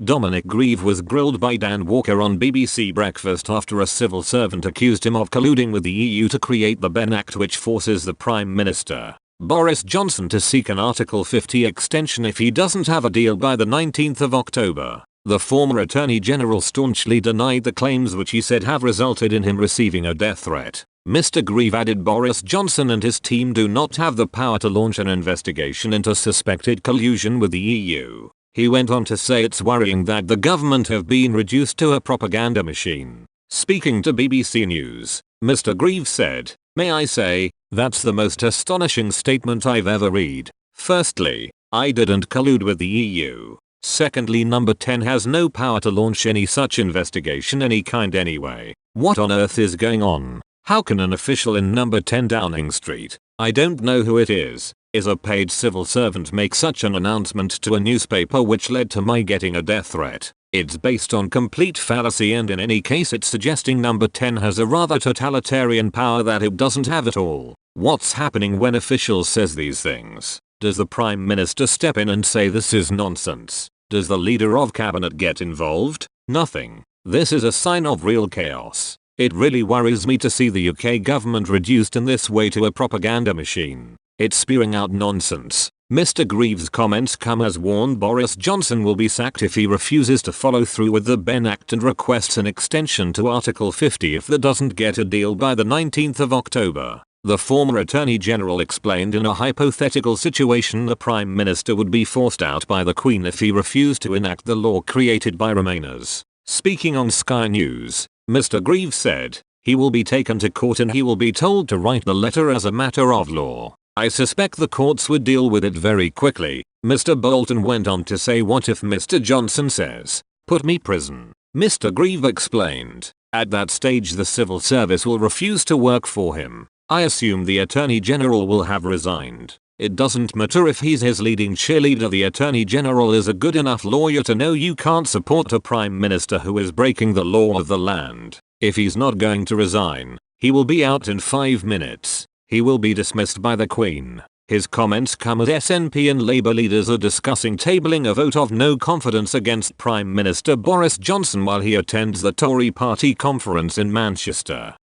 Dominic Grieve was grilled by Dan Walker on BBC Breakfast after a civil servant accused him of colluding with the EU to create the Ben Act, which forces the Prime Minister, Boris Johnson, to seek an Article 50 extension if he doesn't have a deal by the 19th of October. The former Attorney General staunchly denied the claims, which he said have resulted in him receiving a death threat. Mr. Grieve added Boris Johnson and his team do not have the power to launch an investigation into suspected collusion with the EU. He went on to say it's worrying that the government have been reduced to a propaganda machine. Speaking to BBC News, Mr. Grieve said, "May I say, that's the most astonishing statement I've ever read. Firstly, I didn't collude with the EU. Secondly, number 10 has no power to launch any such investigation any kind anyway. What on earth is going on? How can an official in number 10 Downing Street, I don't know who it is a paid civil servant, make such an announcement to a newspaper which led to my getting a death threat? It's based on complete fallacy, and in any case it's suggesting number 10 has a rather totalitarian power that it doesn't have at all. What's happening when officials says these things? Does the Prime Minister step in and say this is nonsense? Does the leader of cabinet get involved? Nothing. This is a sign of real chaos. It really worries me to see the UK government reduced in this way to a propaganda machine. It's spewing out nonsense." Mr. Grieve's comments come as warned Boris Johnson will be sacked if he refuses to follow through with the Ben Act and requests an extension to Article 50 if that doesn't get a deal by the 19th of October. The former Attorney General explained in a hypothetical situation the Prime Minister would be forced out by the Queen if he refused to enact the law created by Remainers. Speaking on Sky News, Mr. Grieve said, "He will be taken to court and he will be told to write the letter as a matter of law. I suspect the courts would deal with it very quickly." Mr. Bolton went on to say, "What if Mr. Johnson says, 'Put me prison'?" Mr. Grieve explained, "At that stage the civil service will refuse to work for him. I assume the Attorney General will have resigned. It doesn't matter if he's his leading cheerleader, the Attorney General is a good enough lawyer to know you can't support a Prime Minister who is breaking the law of the land. If he's not going to resign, he will be out in 5 minutes. He will be dismissed by the Queen." His comments come as SNP and Labour leaders are discussing tabling a vote of no confidence against Prime Minister Boris Johnson while he attends the Tory party conference in Manchester.